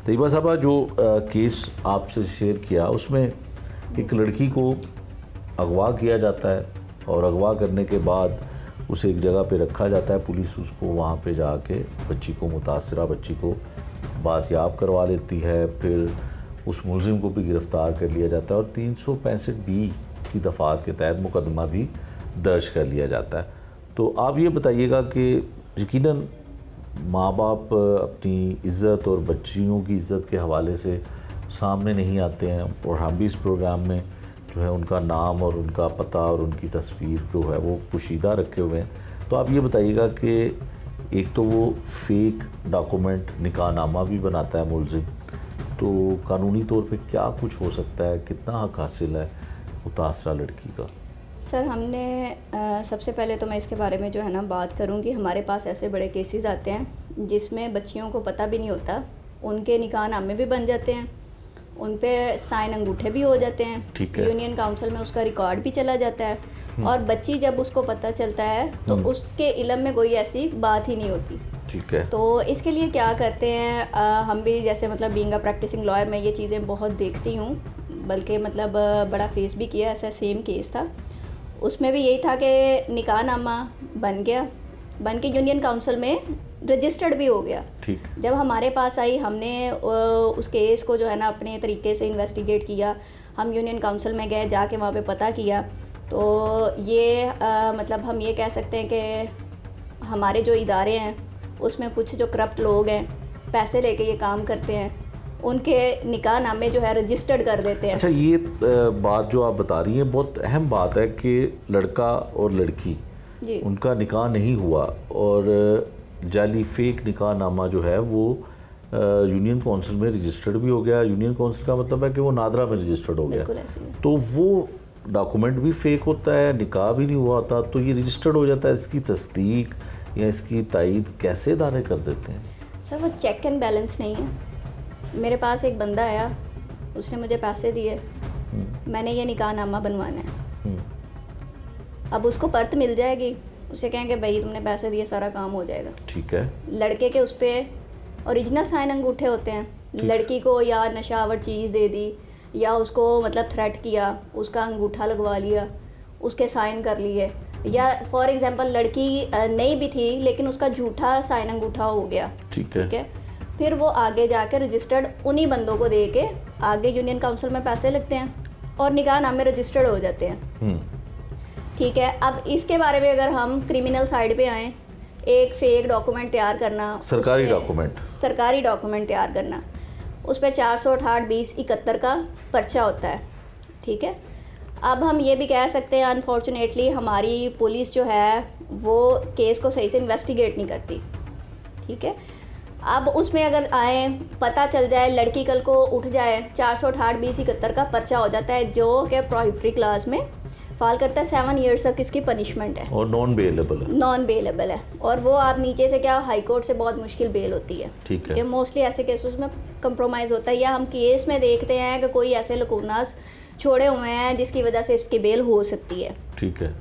तैयबा साहबा, जो केस आपसे शेयर किया उसमें एक लड़की को अगवा किया जाता है और अगवा करने के बाद उसे एक जगह पे रखा जाता है। पुलिस उसको वहाँ पे जाके बच्ची को, मुतासरा बच्ची को बाजियाब करवा लेती है। फिर उस मुलजिम को भी गिरफ़्तार कर लिया जाता है और 365B की दफ़ात के तहत मुकदमा भी दर्ज कर लिया जाता है। तो आप ये बताइएगा कि यकीनन माँ बाप अपनी इज़्ज़त और बच्चियों की इज़्ज़त के हवाले से सामने नहीं आते हैं, और हम भी इस प्रोग्राम में जो है उनका नाम और उनका पता और उनकी तस्वीर जो है वो पोशीदा रखे हुए हैं। तो आप ये बताइएगा कि एक तो वो फेक डॉक्यूमेंट निकाहनामा भी बनाता है मुलजिम, तो कानूनी तौर पे क्या कुछ हो सकता है, कितना हक हासिल है मुतासरा लड़की का? सर, हमने सबसे पहले तो मैं इसके बारे में जो है ना बात करूँगी। हमारे पास ऐसे बड़े केसेस आते हैं जिसमें बच्चियों को पता भी नहीं होता, उनके निकाहनामे भी बन जाते हैं, उन पे साइन अंगूठे भी हो जाते हैं, यूनियन काउंसिल में उसका रिकॉर्ड भी चला जाता है, और बच्ची जब उसको पता चलता है तो उसके इल्म में कोई ऐसी बात ही नहीं होती। ठीक है। तो इसके लिए क्या करते हैं, हम भी जैसे मतलब बीइंग अ प्रैक्टिसिंग लॉयर मैं ये चीज़ें बहुत देखती हूँ, बल्कि मतलब बड़ा फेस भी किया, ऐसा सेम केस था। उसमें भी यही था कि निकाहनामा बन गया, बन के यूनियन काउंसिल में रजिस्टर्ड भी हो गया। ठीक। जब हमारे पास आई, हमने उस केस को जो है ना अपने तरीके से इन्वेस्टिगेट किया। हम यूनियन काउंसिल में गए, जाके वहाँ पे पता किया, तो ये मतलब हम ये कह सकते हैं कि हमारे जो इदारे हैं उसमें कुछ जो करप्ट लोग हैं, पैसे लेके ये काम करते हैं, उनके निकाहनामे जो है रजिस्टर्ड कर देते हैं। अच्छा, ये बात जो आप बता रही हैं बहुत अहम बात है कि लड़का और लड़की जी, उनका निकाह नहीं हुआ और जाली फेक निकाहनामा जो है वो यूनियन काउंसिल में रजिस्टर्ड भी हो गया। यूनियन काउंसिल का मतलब है कि वो नादरा में रजिस्टर्ड हो गया, बिल्कुल ऐसे ही है। तो वो डॉक्यूमेंट भी फेक होता है, निकाह भी नहीं हुआ होता, तो ये रजिस्टर्ड हो जाता है। इसकी तस्दीक या इसकी तायीद कैसे इदारे कर देते हैं? सर, वो चेक एंड बैलेंस नहीं है। मेरे पास एक बंदा आया, उसने मुझे पैसे दिए, मैंने ये निकाहनामा बनवाना है। अब उसको परत मिल जाएगी, उसे कहेंगे भाई तुमने पैसे दिए, सारा काम हो जाएगा। ठीक है। लड़के के उस पर ओरिजिनल साइन अंगूठे होते हैं, लड़की को या नशावर चीज़ दे दी या उसको मतलब थ्रेट किया, उसका अंगूठा लगवा लिया, उसके साइन कर लिए, या फॉर एग्जांपल लड़की नहीं भी थी लेकिन उसका झूठा साइन अंगूठा हो गया। ठीक है। ठीक है, फिर वो आगे जाके रजिस्टर्ड उन्हीं बंदों को दे के आगे यूनियन काउंसिल में पैसे लगते हैं और निकाहनामे रजिस्टर्ड हो जाते हैं। ठीक है, अब इसके बारे में अगर हम क्रिमिनल साइड पे आएँ, एक फेक डॉक्यूमेंट तैयार करना, सरकारी डॉक्यूमेंट तैयार करना, उस पर 468-20-71 का पर्चा होता है। ठीक है, अब हम ये भी कह सकते हैं अनफॉर्चुनेटली हमारी पुलिस जो है वो केस को सही से इन्वेस्टिगेट नहीं करती। ठीक है, अब उसमें अगर आए, पता चल जाए, लड़की कल को उठ जाए, 468-20-71 का पर्चा हो जाता है जो कि प्रोहिबिटरी क्लास में फाल करता है। 7 ईयर्स तक इसकी पनिशमेंट है और नॉन बेलेबल है, और वो आप नीचे से क्या हाई कोर्ट से बहुत मुश्किल बेल होती है। ठीक है, कि मोस्टली ऐसे केसेस में कंप्रोमाइज़ होता है, या हम केस में देखते हैं कि कोई ऐसे लकूनास छोड़े हुए हैं जिसकी वजह से इसकी बेल हो सकती है। ठीक है,